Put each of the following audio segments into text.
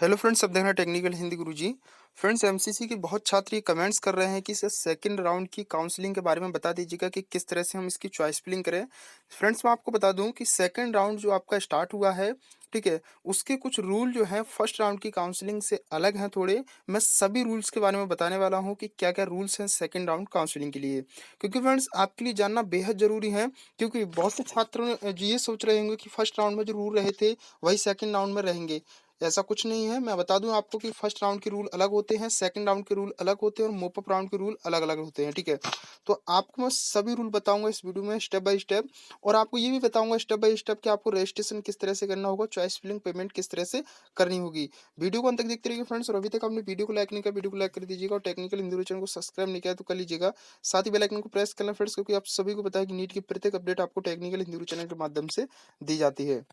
Hello friends, अब देखना technical Hindi गुरुजी। Friends, MCC के बहुत छात्र ये कमेंट्स कर रहे हैं कि सर सेकंड राउंड की काउंसलिंग के बारे में बता दीजिएगा कि किस तरह से हम इसकी चॉइस फिलिंग करें। फ्रेंड्स, मैं आपको बता दूं कि सेकंड राउंड जो आपका स्टार्ट हुआ है, ठीक है, उसके कुछ रूल जो हैं फर्स्ट राउंड की काउंसलिंग से अलग हैं थोड़े। मैं सभी रूल्स के बारे में बताने वाला हूं कि क्या क्या रूल्स हैं सेकंड राउंड काउंसलिंग के लिए, क्योंकि फ्रेंड्स आपके लिए जानना बेहद जरूरी है। क्योंकि बहुत से छात्र जो ये सोच रहे होंगे कि फर्स्ट राउंड में जो रूल रहे थे वही सेकंड राउंड में रहेंगे। ऐसा कुछ नहीं है। मैं बता दूं आपको कि फर्स्ट राउंड के रूल अलग होते हैं, सेकंड राउंड के रूल अलग होते हैं और मोप अप राउंड के रूल अलग अलग होते हैं, ठीक है। तो आपको मैं सभी रूल बताऊंगा इस वीडियो में स्टेप बाय स्टेप। और आपको ये भी बताऊंगा स्टेप बाय स्टेप कि आपको रजिस्ट्रेशन किस तरह से करना होगा, चॉइस फिलिंग पेमेंट किस तरह से करनी होगी। वीडियो को अंत तक देखते रहिए फ्रेंड्स। और अभी तक आपने वीडियो को लाइक नहीं किया, वीडियो को लाइक कर दीजिएगा। और टेक्निकल हिंदी चैनल को सब्सक्राइब नहीं किया तो कर लीजिएगा। साथ ही बेल आइकन को प्रेस करना फ्रेंड्स, क्योंकि आप सभी को पता है कि नीट की प्रत्येक अपडेट आपको टेक्निकल हिंदी चैनल के माध्यम से दी जाती है।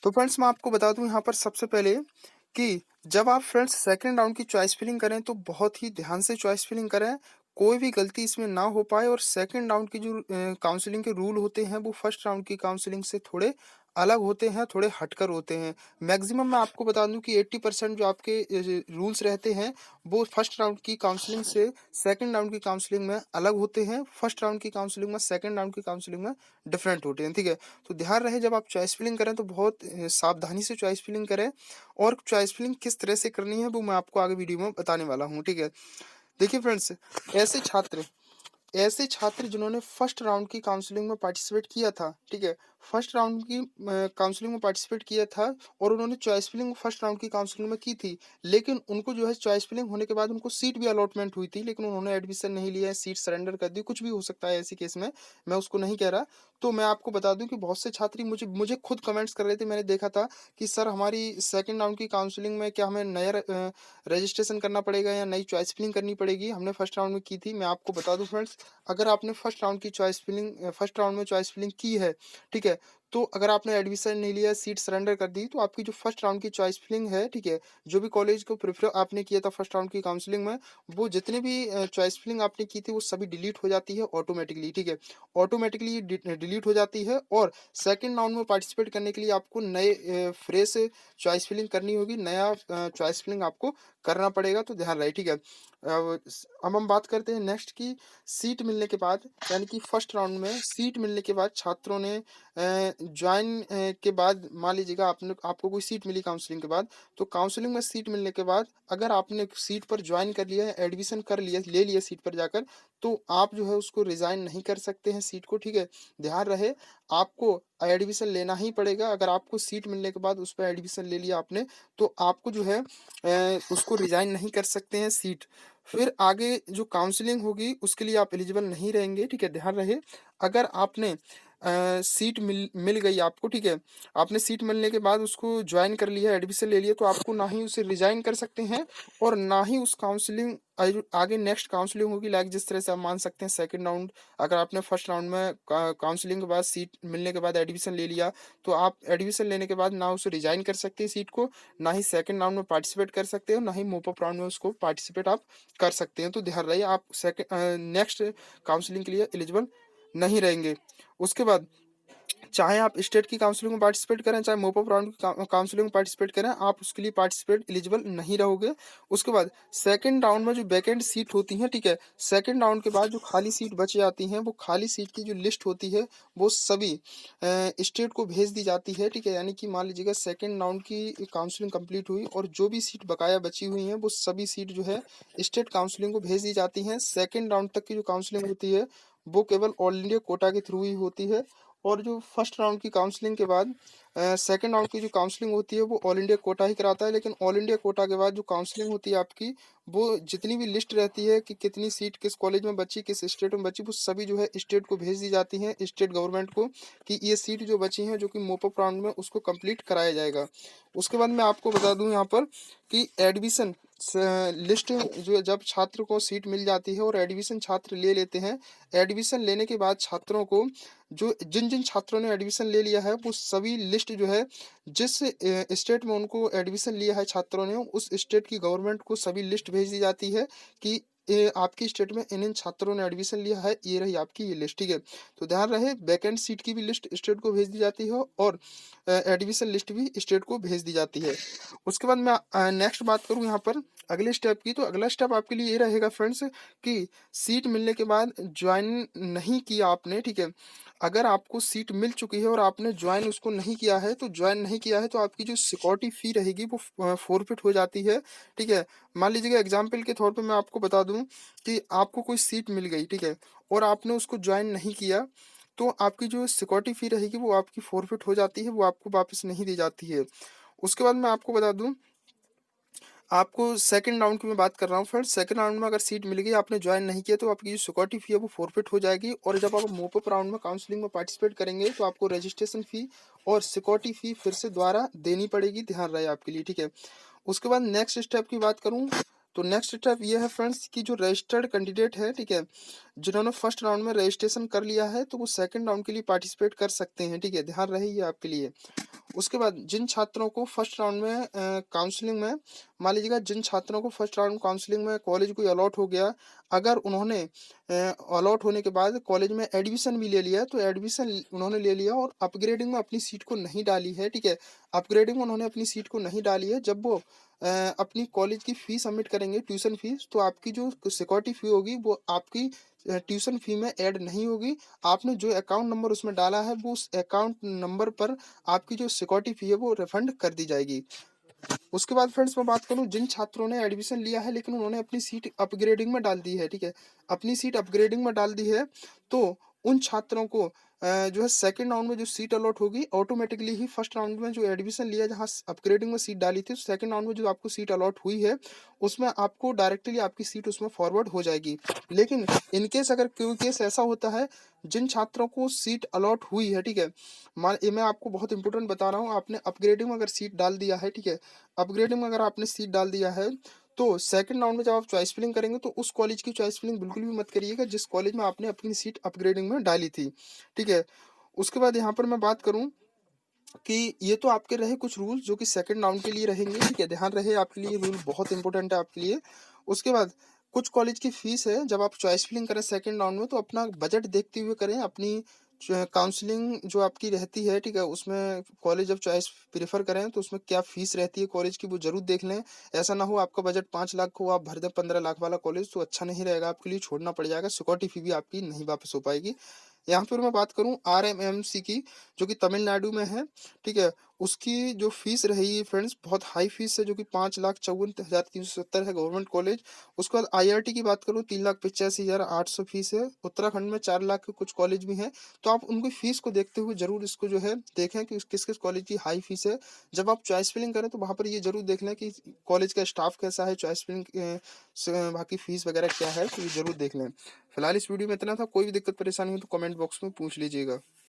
तो फ्रेंड्स, मैं आपको बता दूं यहाँ पर सबसे पहले कि जब आप फ्रेंड्स सेकंड राउंड की चॉइस फिलिंग करें तो बहुत ही ध्यान से चॉइस फिलिंग करें। कोई भी गलती इसमें ना हो पाए। और सेकंड राउंड की जो काउंसलिंग के रूल होते हैं वो फर्स्ट राउंड की काउंसलिंग से थोड़े अलग होते हैं, थोड़े हटकर होते हैं। मैक्सिमम मैं आपको बता दूं कि 80% जो आपके रूल्स रहते हैं वो फर्स्ट राउंड की काउंसलिंग से सेकंड राउंड की काउंसलिंग में अलग होते हैं, फर्स्ट राउंड की काउंसलिंग में सेकंड राउंड की काउंसलिंग में डिफरेंट होते हैं, ठीक है। तो ध्यान रहे जब आप चॉइस फिलिंग करें तो बहुत सावधानी से चॉइस फिलिंग करें। और चॉइस फिलिंग किस तरह से करनी है वो मैं आपको आगे वीडियो में बताने वाला हूँ, ठीक है। देखिए फ्रेंड्स, ऐसे छात्र ऐसे छात्र जिन्होंने फर्स्ट राउंड की काउंसलिंग में पार्टिसिपेट किया था, ठीक है, फर्स्ट राउंड की काउंसलिंग में पार्टिसिपेट किया था और उन्होंने चॉइस फिलिंग फर्स्ट राउंड की काउंसलिंग में की थी। लेकिन उनको जो है चॉइस फिलिंग होने के बाद उनको सीट भी अलॉटमेंट हुई थी, लेकिन उन्होंने एडमिशन नहीं लिया है, सीट सरेंडर कर दी। कुछ भी हो सकता है ऐसी केस में, मैं उसको नहीं कह रहा। तो मैं आपको बता दूं कि बहुत से छात्र मुझे मुझे खुद कमेंट्स कर रहे थे, मैंने देखा था कि सर हमारी सेकंड राउंड की काउंसलिंग में क्या हमें नया रजिस्ट्रेशन करना पड़ेगा या नई चॉइस फिलिंग करनी पड़ेगी। हमने फर्स्ट राउंड में की थी। मैं आपको बता दूं फ्रेंड्स, अगर आपने फर्स्ट राउंड में चॉइस फिलिंग की है, ठीक है, तो अगर आपने एडमिशन नहीं लिया, सीट सरेंडर कर दी, तो आपकी जो फर्स्ट राउंड की चॉइस फिलिंग है, ठीक है, जो भी कॉलेज को प्रेफर आपने किया था फर्स्ट राउंड की काउंसलिंग में, वो जितने भी चॉइस फिलिंग आपने की थी वो सभी डिलीट हो जाती है ऑटोमेटिकली, ठीक है। ऑटोमेटिकली डिलीट हो जाती है। और सेकंड राउंड में पार्टिसिपेट करने के लिए आपको नए फ्रेश चॉइस फिलिंग करनी होगी, नया चॉइस फिलिंग आपको करना पड़ेगा। तो ध्यान रहे, ठीक है। अब हम बात करते हैं नेक्स्ट की सीट मिलने के बाद, यानी कि फर्स्ट राउंड में सीट मिलने के बाद छात्रों ने ज्वाइन के बाद मान लीजिएगा आपने आपको कोई सीट मिली काउंसलिंग के बाद। तो काउंसलिंग में सीट मिलने के बाद अगर आपने सीट पर ज्वाइन कर लिया है, एडमिशन कर लिया, ले लिया सीट पर जाकर, तो आप जो है उसको रिजाइन नहीं कर सकते हैं सीट को, ठीक है। ध्यान रहे, आपको एडमिशन लेना ही पड़ेगा। अगर आपको सीट मिलने के बाद उस पर एडमिशन ले लिया आपने, तो आपको जो है उसको रिजाइन नहीं कर सकते हैं सीट। फिर आगे जो काउंसलिंग होगी उसके लिए आप एलिजिबल नहीं रहेंगे, ठीक है। ध्यान रहे, अगर आपने सीट मिल गई आपको, ठीक है, आपने सीट मिलने के बाद उसको ज्वाइन कर लिया, एडमिशन ले लिया, तो आपको ना ही उसे रिजाइन कर सकते हैं और ना ही उस काउंसलिंग आगे नेक्स्ट काउंसलिंग होगी। लाइक जिस तरह से आप मान सकते हैं सेकंड राउंड, अगर आपने फर्स्ट राउंड में काउंसलिंग के बाद सीट मिलने के बाद एडमिशन ले लिया, तो आप एडमिशन लेने के बाद ना उसे रिजाइन कर सकते हैं सीट को, ना ही सेकंड राउंड में पार्टिसिपेट कर सकते हो, ना ही मोप अप राउंड में उसको पार्टिसिपेट आप कर सकते हैं। तो ध्यान रहिए, आप सेकंड नेक्स्ट काउंसलिंग के लिए एलिजिबल नहीं रहेंगे। उसके बाद चाहे आप स्टेट की काउंसलिंग में पार्टिसिपेट करें, चाहे मोप अप राउंड की काउंसलिंग में पार्टिसिपेट करें, आप उसके लिए पार्टिसिपेट एलिजिबल नहीं रहोगे। उसके बाद सेकंड राउंड में जो वैकेंट सीट होती हैं, ठीक है, सेकंड राउंड के बाद जो खाली सीट बच जाती हैं, वो खाली सीट की जो लिस्ट होती है वो सभी स्टेट को भेज दी जाती है, ठीक है। यानी कि मान लीजिएगा सेकंड राउंड की काउंसलिंग कंप्लीट हुई और जो भी सीट बकाया बची हुई हैं वो सभी सीट जो है स्टेट काउंसलिंग को भेज दी जाती हैं। सेकंड राउंड तक की जो काउंसलिंग होती है वो केवल ऑल इंडिया कोटा के थ्रू ही होती है। और जो फर्स्ट राउंड की काउंसलिंग के बाद सेकंड राउंड की जो काउंसलिंग होती है वो ऑल इंडिया कोटा ही कराता है। लेकिन ऑल इंडिया कोटा के बाद जो काउंसलिंग होती है आपकी, वो जितनी भी लिस्ट रहती है कि कितनी सीट किस कॉलेज में बची, किस स्टेट में बची, वो सभी जो है स्टेट को भेज दी जाती हैं, स्टेट गवर्नमेंट को, कि ये सीट जो बची हैं जो कि मोप अप राउंड में उसको कंप्लीट कराया जाएगा। उसके बाद मैं आपको बता दूं यहाँ पर कि एडमिशन लिस्ट जो जब छात्र को सीट मिल जाती है और एडमिशन छात्र ले लेते हैं, एडमिशन लेने के बाद छात्रों को जो जिन जिन छात्रों ने एडमिशन ले लिया है वो सभी लिस्ट जो है जिस स्टेट में उनको एडमिशन लिया है छात्रों ने, उस स्टेट की गवर्नमेंट को सभी लिस्ट भेज दी जाती है कि आपके स्टेट में इन छात्रों ने एडमिशन लिया है, ये रही आपकी ये लिस्ट, ठीक है। तो ध्यान रहे वैकेंट सीट की भी लिस्ट स्टेट को भेज दी जाती है और एडमिशन लिस्ट भी स्टेट को भेज दी जाती है। उसके बाद मैं नेक्स्ट बात करूँ यहाँ पर अगले स्टेप की, तो अगला स्टेप आपके लिए ये रहेगा फ्रेंड्स कि सीट मिलने के बाद ज्वाइन नहीं किया आपने, ठीक है। अगर आपको सीट मिल चुकी है और आपने ज्वाइन उसको नहीं किया है, तो ज्वाइन नहीं किया है तो आपकी जो सिक्योरिटी फी रहेगी वो फोरफिट हो जाती है, ठीक है। मान लीजिएगा एग्जाम्पल के तौर पे मैं आपको बता दूं कि आपको कोई सीट मिल गई, ठीक है, और आपने उसको ज्वाइन नहीं किया, तो आपकी जो सिक्योरिटी फी रहेगी वो आपकी फोरफिट हो जाती है, वो आपको वापस नहीं दी जाती है। उसके बाद मैं आपको बता दूं, आपको सेकंड राउंड की मैं बात कर रहा हूँ फ्रेंड्स। सेकंड राउंड में अगर सीट मिल गई, आपने ज्वाइन नहीं किया, तो आपकी जो सिक्योरिटी फी है वो फोरफिट हो जाएगी। और जब आप मूव अप राउंड में काउंसलिंग में पार्टिसिपेट करेंगे, तो आपको रजिस्ट्रेशन फी और सिक्योरिटी फी फिर से दोबारा देनी पड़ेगी, ध्यान रहे आपके लिए, ठीक है। उसके बाद नेक्स्ट स्टेप की बात करूँ, तो नेक्स्ट स्टेप ये है फ्रेंड्स कि जो रजिस्टर्ड कैंडिडेट है, ठीक है, जिन्होंने फर्स्ट राउंड में रजिस्ट्रेशन कर लिया है, तो वो सेकंड राउंड के लिए पार्टिसिपेट कर सकते हैं, ठीक है, ध्यान रहे ये आपके लिए। उसके बाद जिन छात्रों को फर्स्ट राउंड में काउंसलिंग में, मान लीजिएगा जिन छात्रों को फर्स्ट राउंड काउंसलिंग में कॉलेज कोई अलॉट हो गया, अगर उन्होंने अलॉट होने के बाद कॉलेज में एडमिशन भी ले लिया, तो एडमिशन उन्होंने ले लिया और अपग्रेडिंग में अपनी सीट को नहीं डाली है, ठीक है, अपग्रेडिंग में उन्होंने अपनी सीट को नहीं डाली है, जब वो अपनी कॉलेज की फीस सबमिट करेंगे, ट्यूशन फीस, तो आपकी जो सिक्योरिटी फी होगी वो आपकी ट्यूशन फी में ऐड नहीं होगी। आपने जो अकाउंट नंबर उसमें डाला है, वो उस अकाउंट नंबर पर आपकी जो सिक्योरिटी फी है वो रिफंड कर दी जाएगी। उसके बाद फ्रेंड्स मैं बात करूं, जिन छात्रों ने एडमिशन लिया है लेकिन उन्होंने अपनी सीट अपग्रेडिंग में डाल दी है, ठीक है, अपनी सीट अपग्रेडिंग में डाल दी है, तो उन छात्रों को जो है सेकंड राउंड में जो सीट अलॉट होगी, ऑटोमेटिकली ही फर्स्ट राउंड में जो एडमिशन लिया जहां अपग्रेडिंग में सीट डाली थी, सेकंड राउंड में जो आपको सीट अलॉट हुई है, उसमें आपको डायरेक्टली आपकी सीट उसमें फॉरवर्ड हो जाएगी। लेकिन इनकेस अगर कोई केस ऐसा होता है जिन छात्रों को सीट अलॉट हुई है, ठीक है, मान ये मैं आपको बहुत इंपॉर्टेंट बता रहा हूँ, आपने अपग्रेडिंग में अगर सीट डाल दिया है, ठीक है, अपग्रेडिंग में अगर आपने सीट डाल दिया है, तो सेकंड राउंड में जब आप चॉइस फिलिंग करेंगे, तो उस कॉलेज की चॉइस फिलिंग बिल्कुल भी मत करिएगा जिस कॉलेज में आपने अपनी सीट अपग्रेडिंग में डाली थी, ठीक है। उसके बाद यहाँ पर मैं बात करूँ कि ये तो आपके रहे कुछ रूल्स जो कि सेकंड राउंड के लिए रहेंगे, ठीक है, ध्यान रहे आपके लिए रूल बहुत इंपॉर्टेंट है आपके लिए। उसके बाद कुछ कॉलेज की फीस है, जब आप चॉइस फिलिंग करें सेकंड राउंड में, तो अपना बजट देखते हुए करें। अपनी काउंसलिंग जो आपकी रहती है, ठीक है, उसमें कॉलेज जब चॉइस प्रेफर करें तो उसमें क्या फीस रहती है कॉलेज की, वो जरूर देख लें। ऐसा ना हो आपका बजट 5 लाख हो, आप भर दें 15 लाख वाला कॉलेज, तो अच्छा नहीं रहेगा, आपके लिए छोड़ना पड़ जाएगा, सिक्योरिटी फी भी आपकी नहीं वापस हो पाएगी। यहाँ पर मैं बात करूँ RMMC की, जो कि तमिलनाडु में है, ठीक है, उसकी जो फीस रही फ्रेंड्स बहुत हाई फीस है, जो कि 5,54,370 है गवर्नमेंट कॉलेज। उसके बाद IIT की बात करूँ 3,85,800 फीस है। उत्तराखंड में 4 लाख के कुछ कॉलेज भी हैं, तो आप उनकी फीस को देखते हुए जरूर इसको जो है देखें कि किस किस कॉलेज की हाई फीस है। जब आप चॉइस फिलिंग करें तो वहाँ पर ये जरूर देख लें कि कॉलेज का स्टाफ कैसा है, चॉइस फिलिंग बाकी फीस वगैरह क्या है, तो ये जरूर देख लें। फिलहाल इस वीडियो में इतना था, कोई भी दिक्कत परेशानी हो तो कमेंट बॉक्स में पूछ लीजिएगा।